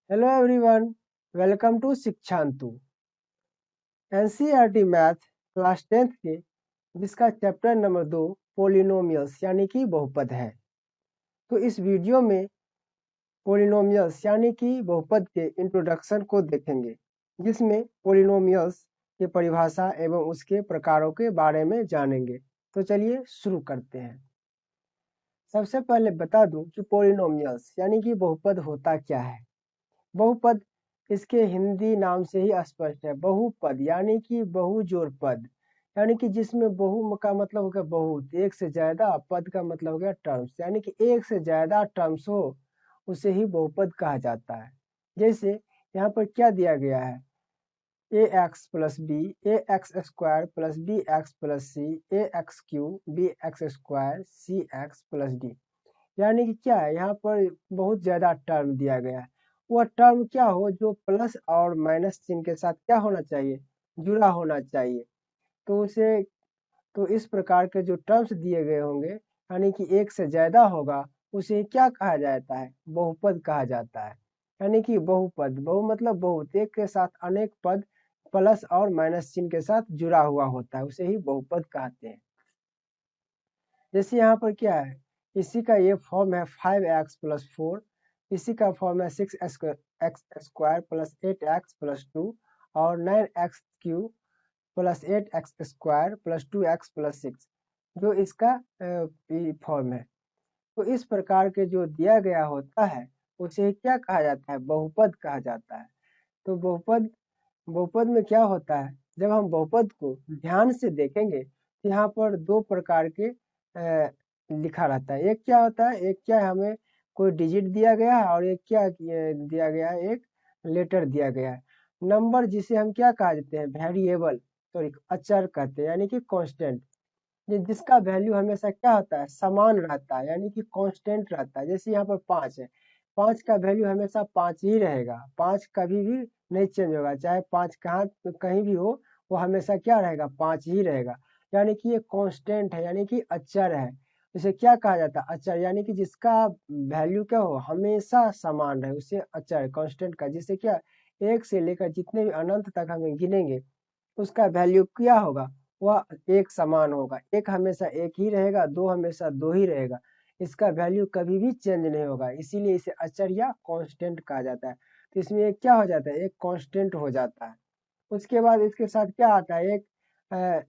Hello everyone, welcome to Shikshantu. NCERT math class 10th के जिसका chapter number 2 polynomials यानी कि बहुपद है। तो इस वीडियो में पोलिनोमियल्स यानी कि बहुपद के इंट्रोडक्शन को देखेंगे, जिसमें पोलिनोमियल्स की परिभाषा एवं उसके प्रकारों के बारे में जानेंगे। तो चलिए शुरू करते हैं। सबसे पहले बता दूं कि पोलिनोमियल्स यानी कि बहुपद होता क्या है। बहुपद इसके हिंदी नाम से ही स्पष्ट है। बहुपद यानी कि बहुजोड़ पद, यानी कि जिसमें बहु का मतलब हो गया बहुत, एक से ज्यादा, पद का मतलब हो गया टर्म्स, यानी कि एक से ज्यादा टर्म्स हो उसे ही बहुपद कहा जाता है। जैसे यहाँ पर क्या दिया गया है, a x plus b, a x square plus b x plus c, a x cube b x square c x plus d. यानी कि क्या है, यहाँ पर बहुत ज्यादा टर्म दिया गया है। वह टर्म क्या हो जो प्लस और माइनस चिन्ह के साथ क्या होना चाहिए, जुड़ा होना चाहिए। तो उसे तो इस प्रकार के जो टर्म्स दिए गए होंगे, यानी कि एक से ज्यादा होगा, उसे क्या कहा जाता है, बहुपद कहा जाता है। यानी कि बहुपद, बहु मतलब बहुत, एक के साथ अनेक पद प्लस और माइनस चिन्ह के साथ जुड़ा हुआ होता है, उसे ही बहुपद कहते हैं। जैसे यहाँ पर क्या है, इसी का ये फॉर्म है 5x+4, इसी का फॉर्म है 6x² प्लस 8x प्लस 2 और 9x³ plus 8x² plus 2x plus 6, जो इसका फॉर्म है। तो इस प्रकार के जो दिया गया होता है उसे क्या कहा जाता है, बहुपद कहा जाता है। तो बहुपद बहुपद में क्या होता है, जब हम बहुपद को ध्यान से देखेंगे तो यहाँ पर दो प्रकार के लिखा रहता है। एक क्या होता है, एक क्या है, हमें कोई डिजिट दिया गया है और एक क्या दिया गया है, एक लेटर दिया गया है। नंबर जिसे हम क्या कहा जाते हैं, वेरिएबल, सॉरी अचर कहते हैं, यानी कि कांस्टेंट, जिसका वैल्यू हमेशा क्या होता है, समान रहता है, यानी कि कांस्टेंट रहता है। जैसे यहाँ पर 5 है, 5 का वैल्यू हमेशा 5 ही रहेगा, 5 कभी भी नहीं चेंज होगा, चाहे 5 कहाँ कहीं भी हो, वो हमेशा क्या रहेगा, 5 ही रहेगा। यानी कि ये कांस्टेंट है, यानी कि अचर है। इसे क्या कहा जाता है, अचर, यानी कि जिसका वैल्यू क्या हो, हमेशा समान रहे, उसे अचर कांस्टेंट का, जिससे क्या, एक से लेकर जितने भी अनंत तक हमें गिनेंगे उसका वैल्यू क्या होगा, वह एक समान होगा। एक हमेशा एक ही रहेगा, दो हमेशा दो ही रहेगा, इसका वैल्यू कभी भी चेंज नहीं होगा, इसीलिए इसे अचर या कांस्टेंट कहा जाता है। तो इसमें एक क्या हो जाता है, एक कांस्टेंट हो जाता है। उसके बाद इसके साथ क्या आता है, एक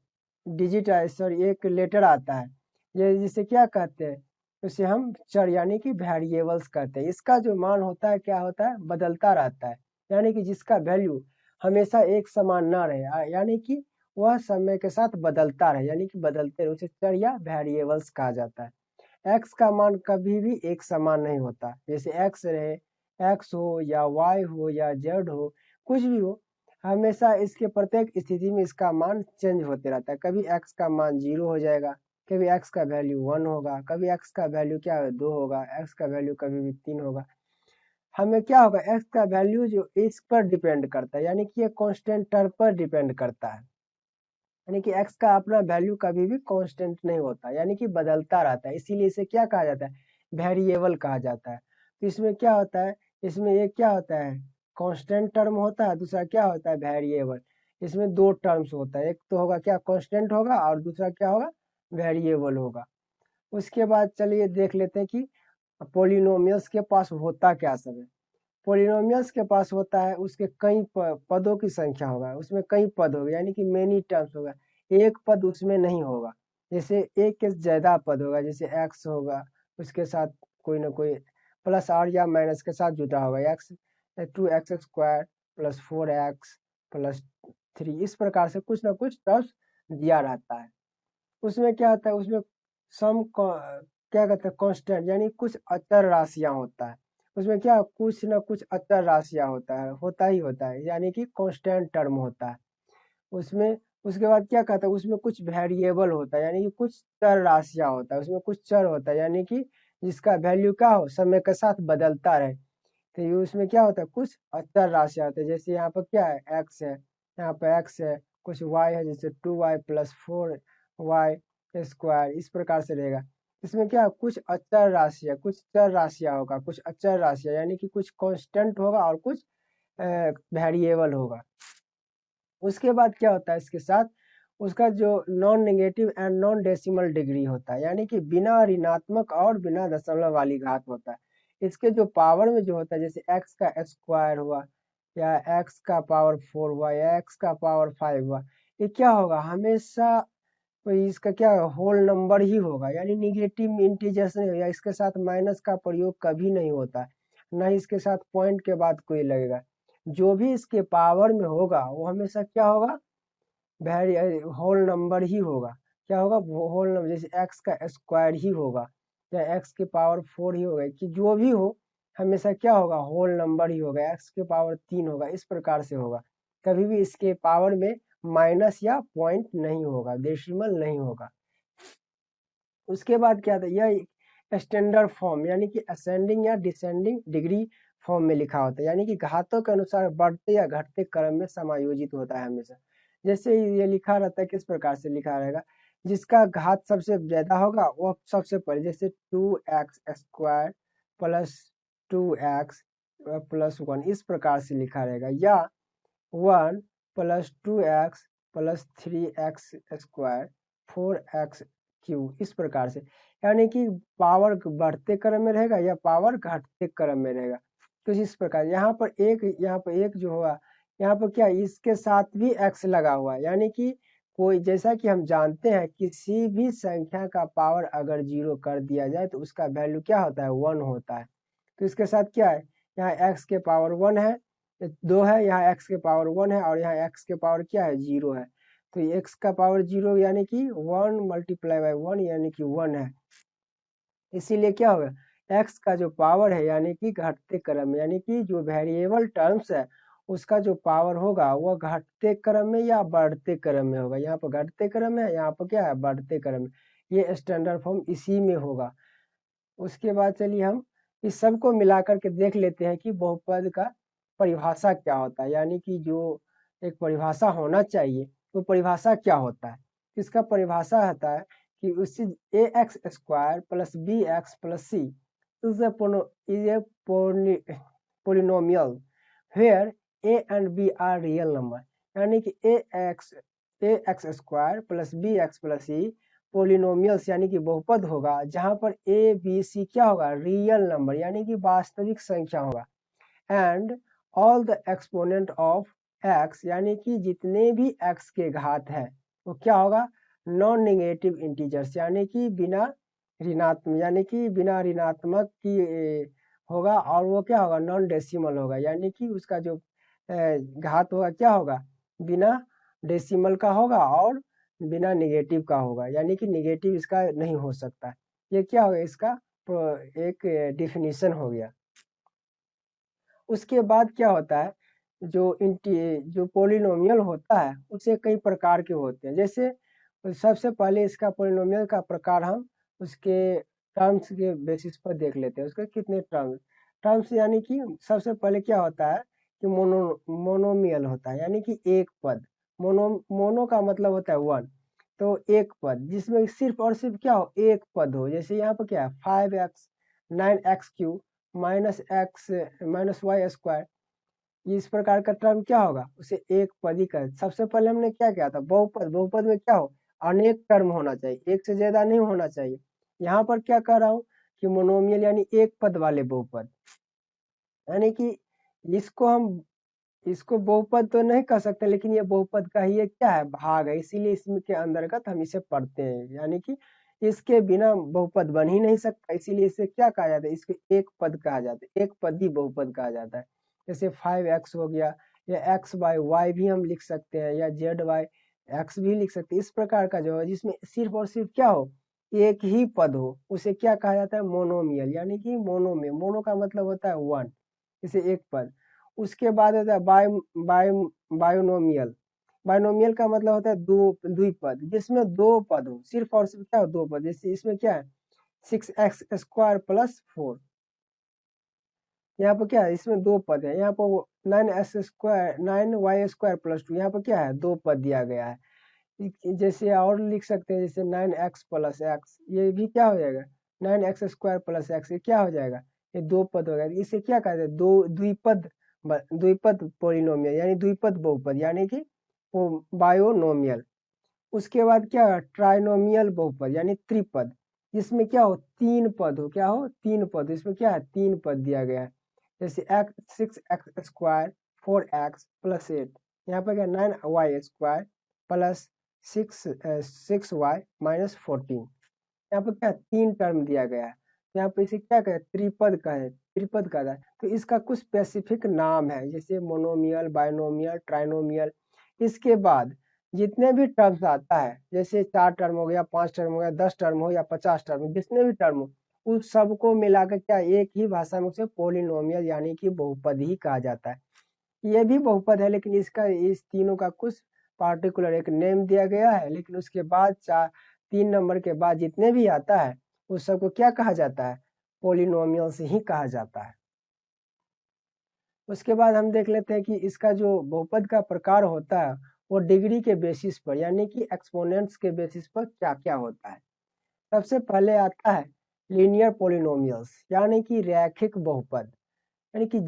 डिजिट, सॉरी एक लेटर आता है, ये जिसे क्या कहते हैं, उसे हम चर यानी कि वेरिएबल्स कहते हैं। इसका जो मान होता है क्या होता है, बदलता रहता है, यानी कि जिसका वैल्यू हमेशा एक समान ना रहे, यानी कि वह समय के साथ बदलता रहे, यानी कि बदलते रहे, उसे चर या वेरिएबल्स कहा जाता है। एक्स का मान कभी भी एक समान नहीं होता, जैसे एक्स रहे, एक्स हो या वाई हो या जेड हो, कुछ भी हो, हमेशा इसके प्रत्येक स्थिति में इसका मान चेंज होते रहता है। कभी एक्स का मान 0 हो जाएगा, कभी एक्स का वैल्यू 1 होगा, कभी एक्स का वैल्यू क्या है, 2 होगा, एक्स का वैल्यू कभी भी 3 होगा। हमें क्या होगा, एक्स का वैल्यू जो इस पर डिपेंड करता है, यानी कि ये कांस्टेंट टर्म पर डिपेंड करता है, यानी कि एक्स का अपना वैल्यू कभी भी कांस्टेंट नहीं होता, यानी कि बदलता रहता है, इसीलिए इसे क्या कहा जाता है, वेरिएबल कहा जाता है। तो इसमें क्या होता है, इसमें एक क्या होता है, कांस्टेंट टर्म होता है, दूसरा क्या होता है, वेरिएबल। इसमें दो टर्म्स होता है, एक तो होगा क्या, कांस्टेंट होगा, और दूसरा क्या होगा, वेरिएबल होगा। उसके बाद चलिए देख लेते हैं कि पोलिनोमियल्स के पास होता क्या सब है। पोलिनोमियल्स के पास होता है, उसके कई पदों की संख्या होगा, उसमें कई पद होगा, यानी कि मेनी टर्म्स होगा, एक पद उसमें नहीं होगा। जैसे एक के ज्यादा पद होगा, जैसे एक्स होगा, उसके साथ कोई ना कोई प्लस और या माइनस के साथ जुटा होगा, x 2x² plus 4x plus 3, इस प्रकार से कुछ ना कुछ टर्म्स दिया रहता है। उसमें क्या होता है, उसमें सम क्या कहते हैं, कांस्टेंट, यानी कुछ अचर राशियां होता है। उसमें क्या, कुछ ना कुछ अचर राशियां होता ही होता है, यानी कि कांस्टेंट टर्म होता है उसमें। उसके बाद क्या कहता है, उसमें कुछ वेरिएबल होता है, यानी कि कुछ चर राशियां होता है, उसमें कुछ चर होता है, यानी कि जिसका वैल्यू क्या हो, समय के साथ बदलता रहे। तो ये उसमें क्या होता है, कुछ अचर राशियां होते हैं। जैसे यहाँ पर क्या है, एक्स है, यहाँ पर एक्स है, कुछ वाई है, जैसे 2y प्लस 4y स्क्वायर, इस प्रकार से रहेगा। इसमें क्या कुछ अचर राशियाँ, कुछ चर राशियाँ होगा, कुछ अचर राशियाँ, यानी कि कुछ कांस्टेंट होगा और कुछ वेरिएबल होगा। उसके बाद क्या होता है इसके साथ, उसका जो non negative and non decimal degree होता है, यानी कि बिना ऋणात्मक और बिना दशमलव वाली घात होता है। इसके जो पावर में जो होता है, जैसे x का स्क्वायर हुआ, या x का पावर 4 हुआ, या x का पावर 5 हुआ, ये क्या होगा, हमेशा कोई इसका क्या होल नंबर ही होगा, यानी निगेटिव इंटीजर्स नहीं होगा। इसके साथ माइनस का प्रयोग कभी नहीं होता, न ही इसके साथ पॉइंट के बाद कोई लगेगा। जो भी इसके पावर में होगा वो हमेशा क्या होगा, वेरी होल नंबर ही होगा। क्या होगा, होल नंबर, जैसे एक्स का स्क्वायर ही होगा, या एक्स की पावर 4 ही होगा, कि जो भी हो हमेशा क्या होगा, होल नंबर ही होगा, एक्स की पावर 3 होगा, इस प्रकार से होगा। कभी भी इसके पावर में माइनस या पॉइंट नहीं होगा, डेसिमल नहीं होगा। उसके बाद क्या था, यह स्टैंडर्ड फॉर्म यानी कि असेंडिंग या डिसेंडिंग डिग्री फॉर्म में लिखा होता है, यानी कि घातों के अनुसार बढ़ते या घटते क्रम में समायोजित होता है हमेशा। जैसे ये लिखा रहता है, किस प्रकार से लिखा रहेगा, जिसका घात सबसे ज्यादा होगा वो सबसे पहले, जैसे 2x² प्लस 2x प्लस 1, इस प्रकार से लिखा रहेगा, या 1 plus 2x plus 3x² 4x³ इस प्रकार से, यानी कि पावर बढ़ते क्रम में रहेगा या पावर घटते क्रम में रहेगा। तो इस प्रकार यहाँ पर एक जो होगा, यहाँ पर क्या, इसके साथ भी x लगा हुआ है, यानी कि कोई, जैसा कि हम जानते हैं किसी भी संख्या का पावर अगर 0 कर दिया जाए तो उसका वैल्यू क्या होता है, 1 होता है। तो इसके साथ क्या है, यहाँ x के पावर 1 है, 2 है, यहाँ x के पावर 1 है, और यहाँ x के पावर क्या है, 0 है। तो x का पावर 0 यानी कि 1 मल्टीप्लाई बाई 1 यानी कि 1 है। इसीलिए क्या होगा, x का जो पावर है यानी कि घटते क्रम में, यानी कि जो वेरिएबल टर्म्स है उसका जो पावर होगा वह घटते क्रम में या बढ़ते क्रम में होगा। यहाँ पर घटते क्रम में है, यहाँ पर क्या है, बढ़ते क्रम में। ये स्टैंडर्ड फॉर्म इसी में होगा। उसके बाद चलिए हम इस सब को मिलाकर के देख लेते हैं कि बहुपद का परिभाषा क्या होता है, यानी कि जो एक परिभाषा होना चाहिए तो परिभाषा क्या होता है। इसका परिभाषा होता है कि उससे ax² plus bx plus c is a polynomial where a and b are real number, यानी कि ax² plus bx plus c polynomials यानी कि बहुपद होगा जहां पर ए बी सी क्या होगा, रियल नंबर यानी कि वास्तविक संख्या होगा, and all the exponent of x यानी कि जितने भी एक्स के घात है वो क्या होगा, नॉन नेगेटिव इंटीजर्स यानी कि बिना ऋणात्मक, यानी कि बिना ऋणात्मक की होगा, और वो क्या होगा, नॉन डेसिमल होगा, यानी कि उसका जो घात होगा क्या होगा, बिना डेसिमल का होगा और बिना नेगेटिव का होगा, यानी कि नेगेटिव इसका नहीं हो सकता। ये क्या होगा, इसका एक डिफिनीशन हो गया। उसके बाद क्या होता है, जो पोलिनोमियल होता है उसे कई प्रकार के होते हैं। जैसे सबसे पहले इसका पोलिनोमियल का प्रकार हम उसके टर्म्स के बेसिस पर देख लेते हैं, उसके कितने टर्म्स यानी कि सबसे पहले क्या होता है कि मोनोमियल होता है, यानी कि एक पद। मोनो का मतलब होता है 1, तो एक पद जिसमें सिर्फ और सिर्फ क्या हो, एक पद हो। जैसे यहाँ पर क्या है, 5x 9x³ -y², इस प्रकार का टर्म क्या होगा, उसे एक पद ही कर। सबसे पहले हमने क्या किया था, बहुपद। बहुपद में क्या हो, अनेक टर्म होना चाहिए, एक से ज्यादा नहीं होना चाहिए। यहाँ पर क्या कर रहा हूँ कि मोनोमियल यानी एक पद वाले बहुपद, यानी कि इसको बहुपद तो नहीं कह सकते, लेकिन ये बहुपद का ही एक क्या है, भाग है, इसीलिए इसमें के अंतर्गत हम इसे पढ़ते हैं। यानी कि इसके बिना बहुपद बन ही नहीं सकता, इसीलिए इसे क्या कहा जाता है, इसको एक पद कहा जाता है, एक पद ही बहुपद कहा जाता है। जैसे 5x हो गया, या x बाई वाई भी हम लिख सकते हैं, या z बाई एक्स भी लिख सकते हैं। इस प्रकार का जो है जिसमें सिर्फ और सिर्फ क्या हो, एक ही पद हो, उसे क्या कहा जाता है, मोनोमियल, यानी कि मोनो का मतलब होता है 1, इसे एक पद। उसके बाद होता है बायोनोमियल। बायोनोमियल का मतलब होता है दो द्विपद, जिसमें दो पद हो, सिर्फ और सिर्फ क्या हो, दो पद। जैसे इसमें क्या है, 6x² प्लस 4, यहाँ पर क्या है, इसमें दो पद है। यहाँ पर 9y² प्लस 2, यहाँ पर क्या है, दो पद दिया गया है। जैसे और लिख सकते हैं, जैसे 9x प्लस एक्स, ये भी क्या हो जाएगा 9x स्क्वायर प्लस एक्स, ये क्या हो जाएगा, ये दो पद हो गया। इसे क्या कहते हैं, दो द्विपद पोलिनोमियल यानी द्विपद बहुपद यानी कि बायोनोमियल। उसके बाद क्या, ट्राइनोमियल बहुपद यानी त्रिपद, जिसमें क्या हो, तीन पद हो, क्या हो, तीन पद। इसमें क्या है, तीन पद दिया गया है। जैसे x 6x square 4x plus 8, यहाँ पर क्या 9y square plus 6y minus 14, यहाँ पर क्या तीन टर्म दिया गया है। यहाँ पे इसे क्या कहते हैं, त्रिपद का है। तो इसका कुछ स्पेसिफिक नाम है, जैसे मोनोमियल, बाइनोमियल, ट्राइनोमियल। इसके बाद जितने भी टर्म्स आता है, जैसे 4 टर्म हो गया, 5 टर्म हो गया, 10 टर्म हो या 50 टर्म, जितने भी टर्म हो उस सबको मिलाकर क्या एक ही भाषा में उसे पोलिनोमियल यानी कि बहुपद ही कहा जाता है। ये भी बहुपद है, लेकिन इसका इस तीनों का कुछ पार्टिकुलर एक नेम दिया गया है। लेकिन उसके बाद 3 नंबर के बाद जितने भी आता है उस सबको क्या कहा जाता है, पोलिनोमियल्स ही कहा जाता है। उसके बाद हम देख लेते हैं कि इसका जो बहुपद का प्रकार होता है वो डिग्री के बेसिस पर यानी कि एक्सपोनेंट्स के बेसिस पर क्या क्या होता है। सबसे पहले आता है लीनियर पोलिनोमियल्स यानी कि रैखिक बहुपद, यानी कि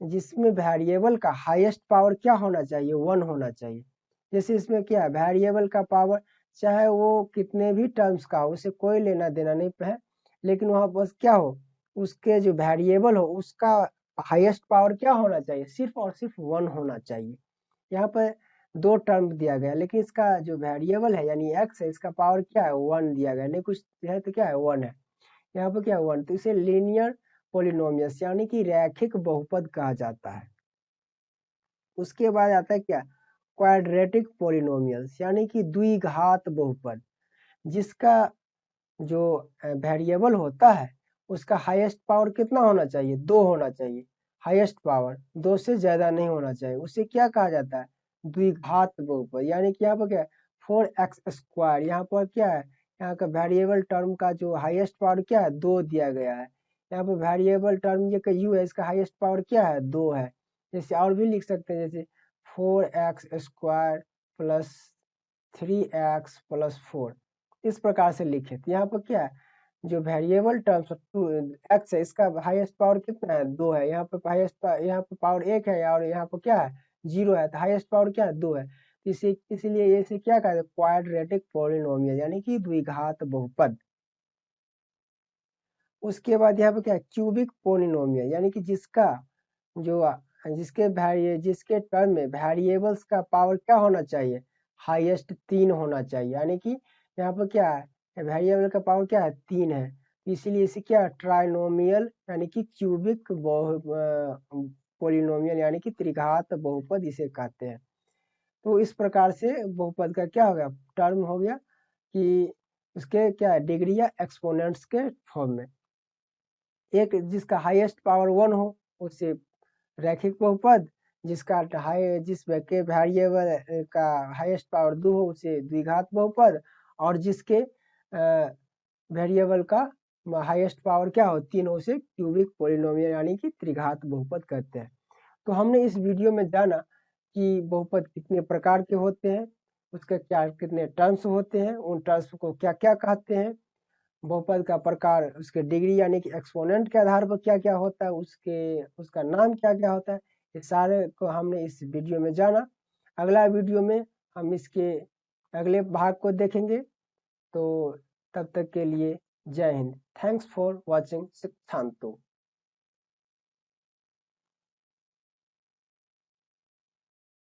जिसमें वेरिएबल का हाईएस्ट पावर क्या होना चाहिए, 1 होना चाहिए। जैसे इसमें क्या है, वेरिएबल का पावर चाहे वो कितने भी टर्म्स का हो, उसे कोई लेना देना नहीं है, लेकिन वहां बस क्या हो, उसके जो वेरिएबल हो उसका हाईएस्ट पावर क्या होना चाहिए, सिर्फ और सिर्फ 1 होना चाहिए। यहाँ पर दो टर्म दिया गया, लेकिन इसका जो वेरिएबल है यानी एक्स है, इसका पावर क्या है, 1 दिया गया, नहीं कुछ है तो क्या है, 1 है। यहाँ पर क्या 1, तो इसे लीनियर पोलिनोमियल्स यानी कि रैखिक बहुपद कहा जाता है। उसके बाद आता है क्या, क्वाड्रेटिक पोलिनोमियल्स यानी कि द्विघात बहुपद, जिसका जो वेरिएबल होता है उसका हाईएस्ट पावर कितना होना चाहिए, 2 होना चाहिए। हाईएस्ट पावर 2 से ज्यादा नहीं होना चाहिए, उसे क्या कहा जाता है, द्विघात बहुपद। यानी कि यहाँ पर क्या है 4x स्क्वायर, यहाँ पर क्या है, यहाँ का वेरिएबल टर्म का जो हाईएस्ट पावर क्या है, 2 दिया गया है। यहाँ पर वेरिएबल टर्म ये यू है, इसका हाईएस्ट पावर क्या है, 2 है। जैसे और भी लिख सकते हैं, जैसे 4x square plus 3x plus 4, इस प्रकार से लिखे। तो यहाँ पर क्या है, जो वेरिएबल टर्म्स एक्स है इसका हाईएस्ट पावर कितना है, 2 है। यहाँ पे हाईएस्ट यहाँ पे पावर 1 है और यहाँ पर क्या है 0 है, तो हाईएस्ट पावर क्या है, 2 है। इसलिए इसे क्या कहते हैं, क्वाड्रेटिक पोलिनोमियल यानी कि द्विघात बहुपद। उसके बाद यहाँ पे क्या है, क्यूबिक पोलिनोमियल यानी कि जिसके टर्म में वेरिएबल्स का पावर क्या होना चाहिए, हाईएस्ट 3 होना चाहिए। यानी कि यहाँ पर क्या है, वेरिएबल का पावर क्या है, 3 है, इसीलिए इसे क्या ट्राइनोमियल यानी कि क्यूबिक पोलिनोमियल यानी कि त्रिघात बहुपद इसे कहते हैं। तो इस प्रकार से बहुपद का क्या हो गया, टर्म हो गया कि उसके क्या डिग्री या एक्सपोनेंट्स के फॉर्म में। एक जिसका हाईएस्ट पावर 1 हो उसे रैखिक बहुपद, जिसके वेरिएबल का हाईएस्ट पावर 2 हो उसे द्विघात बहुपद, और जिसके वेरिएबल का हाईएस्ट पावर क्या हो, 3 हो, उसे क्यूबिक पोलिनोमियल यानी कि त्रिघात बहुपद कहते हैं। तो हमने इस वीडियो में जाना कि बहुपद कितने प्रकार के होते हैं, उसके क्या कितने टर्म्स होते हैं, उन टर्म्स को क्या क्या कहते हैं, बहुपद का प्रकार, उसके डिग्री यानी कि एक्सपोनेंट के आधार पर क्या क्या होता है, उसका नाम क्या क्या होता है, ये सारे को हमने इस वीडियो में जाना। अगला वीडियो में हम इसके अगले भाग को देखेंगे। तो तब तक के लिए जय हिंद। Thanks for watching सिद्धांतो।